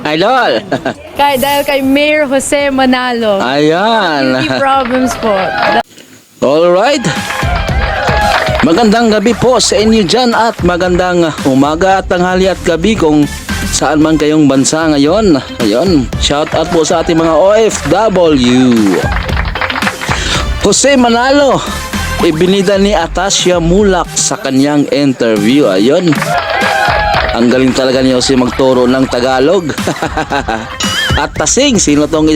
Idol! Dahil kay Mayor Jose Manalo. Ayan. Beauty problems po. Alright. Magandang gabi po sa inyo dyan at magandang umaga at tanghali at gabi kung saan man kayong bansa ngayon. Ayun, shout out po sa ating mga OFW. Jose Manalo, ibinida ni Atasha Mulak sa kanyang interview. Ayun, ang galing talaga ni Jose magturo ng Tagalog. At Tasing, sino tong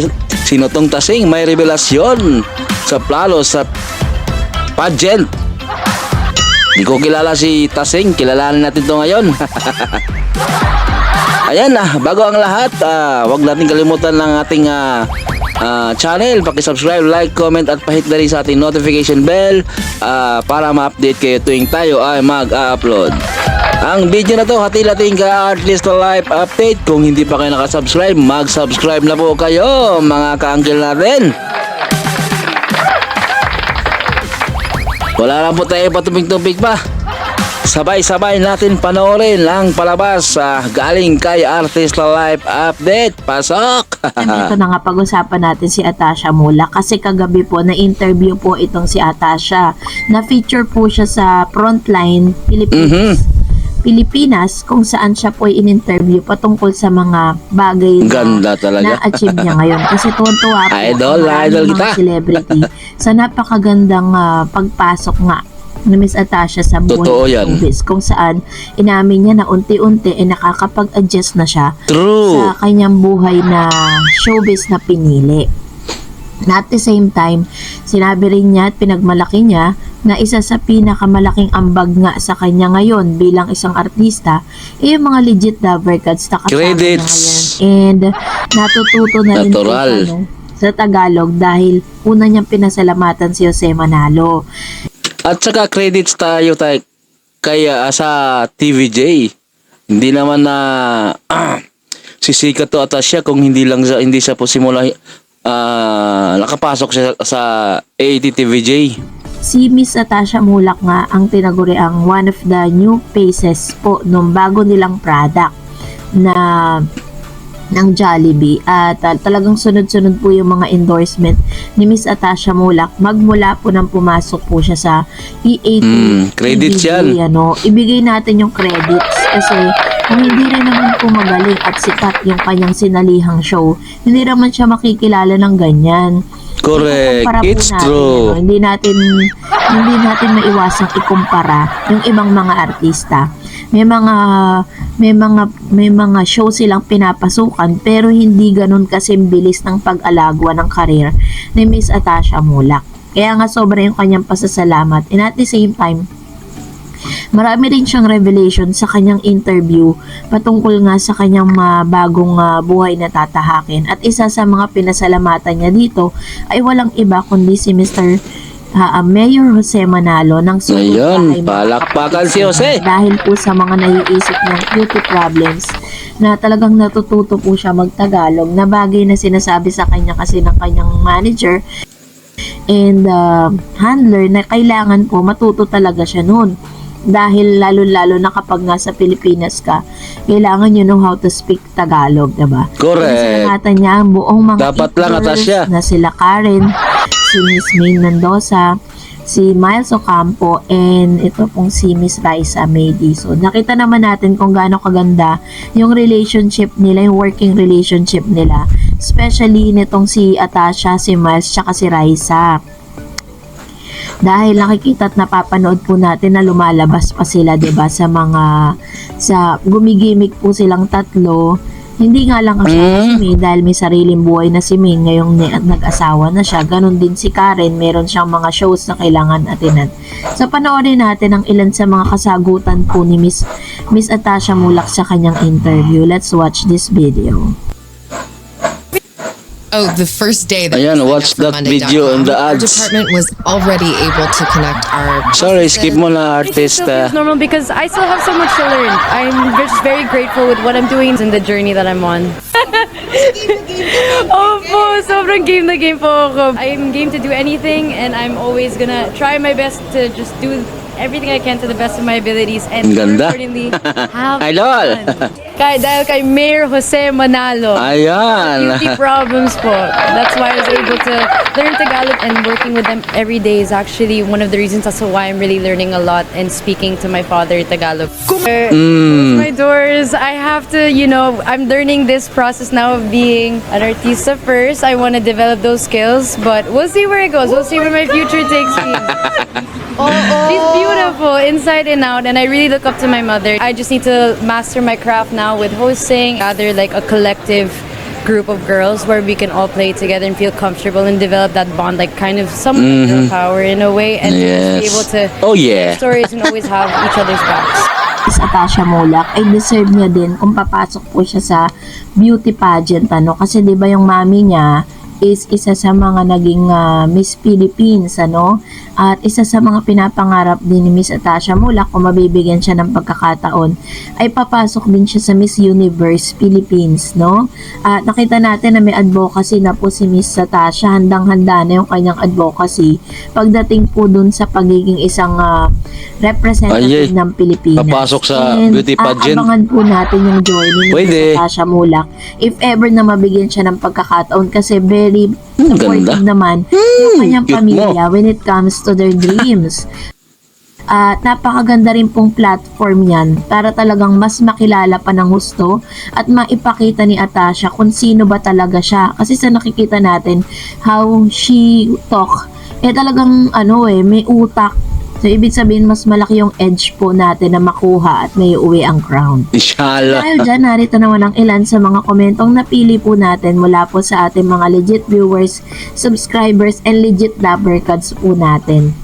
Tasing? May revelasyon sa plano sa pageant. Di ko kilala si Tasing, kilalanin natin to ngayon. Ayan bago ang lahat, wag natin kalimutan ng ating channel. Paki-subscribe, like, comment at pahit na rin sa ating notification bell para ma-update kayo tuwing tayo ay mag-upload. Ang video na to, hati-lating ka-artist life update. Kung hindi pa kayo nakasubscribe, mag-subscribe na po kayo mga ka-uncle natin. Wala lang po tayo patupig-tupig pa. Sabay-sabay natin panoorin ang palabas galing kay Artist Life Update. Pasok! Ito na nga pag-usapan natin si Atasha Mulak kasi kagabi po na-interview po itong si Atasha. Na-feature po siya sa Frontline Pilipinas kung saan siya po in-interview patungkol sa mga bagay Ganda talaga. na-achieve niya ngayon. Kasi tuwan-tuwa po Idol ang kita. mga celebrity sa napakagandang pagpasok nga ni Miss Atasha sa buhay Totoo ng yan. showbiz, kung saan inamin niya na unti-unti nakakapag-adjust na siya True. sa kanyang buhay na showbiz na pinili. Na at the same time, sinabi rin niya at pinagmalaki niya na isa sa pinakamalaking ambag nga sa kanya ngayon bilang isang artista ay yung mga legit lover cards na kasama Credits. niya ngayon. And natututo na rin po Natural. siya, no, sa Tagalog dahil una niyang pinasalamatan si Jose Manalo. At saka credits tayo kaya sa TVJ. Hindi naman na sisikat to Atasha kung hindi siya po simula nakapasok siya sa AAT TVJ. Si Miss Atasha Mulak nga ang tinaguri ang one of the new faces po nung bago nilang product na ng Jollibee at talagang sunod-sunod po yung mga endorsement ni Miss Atasha Mulak magmula po nang pumasok po siya sa EAT credits TVJ, yan. ibigay natin yung credits kasi kung hindi rin naman po magaling at sikat yung kanyang sinalihang show, hindi naman siya makikilala ng ganyan. Correct. Ikukumpara po It's natin, true. Hindi natin maiwasang ikumpara yung ibang mga artista. May mga show silang pinapasukan pero hindi ganun kasi bilis ng pag-alagwa ng career ni Miss Atasha Mulak. Kaya nga sobra yung kanyang pasasalamat. And at the same time, marami rin siyang revelation sa kanyang interview patungkol nga sa kanyang bagong buhay na tatahakin. At isa sa mga pinasalamatan niya dito ay walang iba kundi si Mr. Mayor Jose Manalo ng Ayun, palakpakan si Jose. dahil po sa mga naiisip niyang beauty problems na talagang natututo po siya magtagalog na bagay na sinasabi sa kanya kasi ng kanyang manager and handler na kailangan po matuto talaga siya noon. Dahil lalo-lalo na kapag nasa Pilipinas ka, kailangan you know how to speak Tagalog, diba? Correct. Sinangatan niya ang buong mga Dapat lang, actors Atasha. na sila Karen, si Miss May Mendoza, si Miles Ocampo, and ito pong si Miss Raisa Maydi. So, nakita naman natin kung gaano kaganda yung relationship nila, yung working relationship nila. Especially nitong si Atasha, si Miles, tsaka si Raisa. Dahil nakikita at napapanood po natin na lumalabas pa sila, 'di ba, sa gumigimik po silang tatlo. Hindi nga lang kasi si May dahil may sariling buhay na si May ngayong nag-asawa na siya. Ganon din si Karen, meron siyang mga shows na kailangan atinan. So panoorin natin ang ilan sa mga kasagutan po ni Miss Atasha Mulak sa kanyang interview. Let's watch this video. Oh, the first day that Ayan, we signed watch up for that Monday.com, video and the our ads. department was already able to connect our Sorry, skip mo na It artist. still feels normal because I still have so much to learn. I'm just very grateful with what I'm doing in the journey that I'm on. Opo, sobrang game na game po ako. I'm game to do anything and I'm always gonna try my best to just do everything I can to the best of my abilities and Ang ganda. more importantly, have Idol. fun. Dahil kay Mayor Jose Manalo. Ayan. Beauty problems po. That's why I was able to learn Tagalog, and working with them every day is actually one of the reasons as to why I'm really learning a lot and speaking to my father Tagalog. Close my doors. I have to, I'm learning this process now of being an artista first. I want to develop those skills, but we'll see where it goes. We'll see where my future takes me. She's beautiful inside and out, and I really look up to my mother. I just need to master my craft now with hosting, gather like a collective group of girls where we can all play together and feel comfortable and develop that bond, like kind of some girl power in a way, and just be able to Oh yeah. stories and always have each other's backs. Miss Atasha Mulak ay deserve niya din kung papasok po siya sa beauty pageant kasi 'di ba yung mami niya is isa sa mga naging Miss Philippines at isa sa mga pinapangarap din ni Miss Atasha Mulak kung mabibigyan siya ng pagkakataon ay papasok din siya sa Miss Universe Philippines at nakita natin na may advocacy na po si Miss Atasha, handang-handa na yung kanyang advocacy pagdating po dun sa pagiging isang representative ng Pilipinas. Papasok sa And, beauty pageant. Abangan po natin yung journey ni Pwede. Miss Atasha Mulak if ever na mabigyan siya ng pagkakataon kasi very supportive ganda. naman yung kanyang cute pamilya when it comes to their dreams. At napakaganda rin pong platform yan para talagang mas makilala pa ng husto at maipakita ni Atasha kung sino ba talaga siya. Kasi sa nakikita natin how she talk, talagang may utak. So, ibig sabihin, mas malaki yung edge po natin na makuha at may uwi ang crown. Inshallah. Dahil dyan, narito naman ang ilan sa mga komentong napili po natin mula po sa ating mga legit viewers, subscribers, and legit lover cards po natin.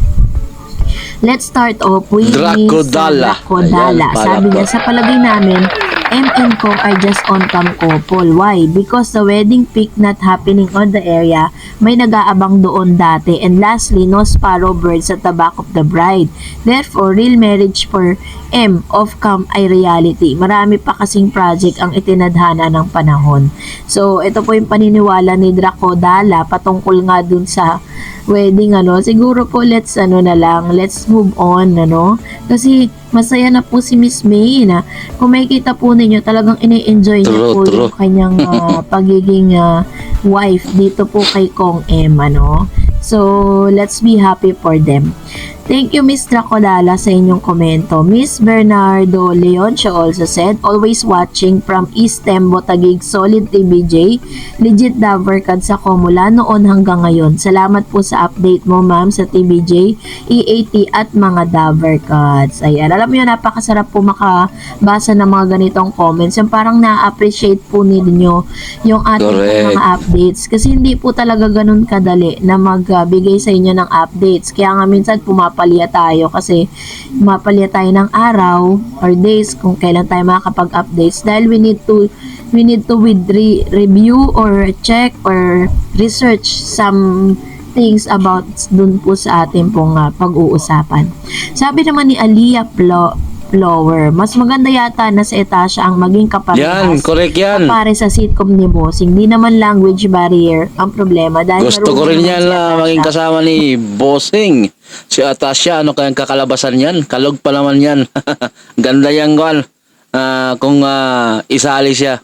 Let's start off with Drakodala. Drakodala. Ayan, Sabi niya, sa palagay namin, and Kong are just on-cam couple. Why? Because the wedding pic not happening on the area, may nag-aabang doon dati. And lastly, no sparrow birds at the back of the bride. Therefore, real marriage for M off-cam ay reality. Marami pa kasing project ang itinadhana ng panahon. So, ito po yung paniniwala ni Drakodala patungkol nga dun sa wedding siguro po let's move on kasi masaya na po si Miss May kung makikita po ninyo talagang ini-enjoy niya po yung kanyang pagiging wife dito po kay Kong M so let's be happy for them. Thank you, Miss Drakodala, sa inyong komento. Miss Bernardo Leon, she also said, always watching from East Tembo, Taguig, solid TBJ, legit Davercad sa Komula noon hanggang ngayon. Salamat po sa update mo, ma'am, sa TBJ, EAT at mga Davercads. Ayan, alam mo yun, napakasarap po makabasa ng mga ganitong comments. Yung parang na-appreciate po ninyo yung ating mga updates. Kasi hindi po talaga ganun kadali na magbigay sa inyo ng updates. Kaya nga minsan pumapalya tayo kasi pumapalya tayo ng araw or days kung kailan tayo makakapag-updates dahil we need to review or check or research some things about dun po sa ating pong pag-uusapan. Sabi naman ni Aliyah Flower, mas maganda yata na si Atasha ang maging kaparehas. Yan, correct yan. Kapare sa sitcom ni Bossing. Di naman language barrier ang problema. Dahil Gusto ko rin yan maging kasama ni Bossing. Si Atasha, ano kayang kakalabasan yan? Kalog pa naman yan. Ganda yan, kung isali siya.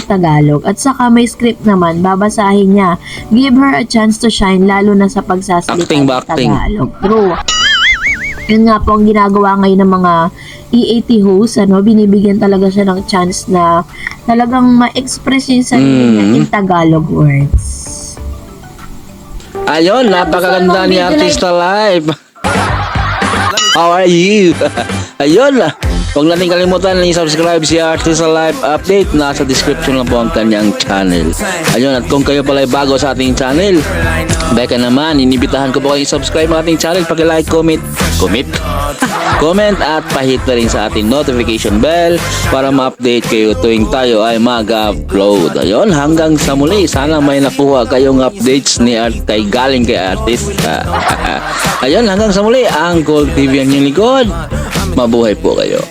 Tagalog. At saka may script naman, babasahin niya. Give her a chance to shine, lalo na sa pagsasalita ng Tagalog. True. Yun nga po ang ginagawa ngayon ng mga EAT hosts, binibigyan talaga siya ng chance na talagang ma-express yung sarili niya in Tagalog words. Ayun, napakaganda ni Artista Live. How are you? Ayun, huwag natin kalimutan na i-subscribe si Artista Live Update. Nasa description lang po ang kanyang channel. Ayun, at kung kayo pala ay bago sa ating channel, beka naman, inibitahan ko po kayo i-subscribe ang ating channel. Pag-like, comment at pahit na rin sa ating notification bell para ma-update kayo tuwing tayo ay mag-upload. Ayun, hanggang sa muli, sana may nakuha kayong updates ni galing kay Artista. Ayun, hanggang sa muli, ang Gold TV ang inyong likod. Mabuhay po kayo.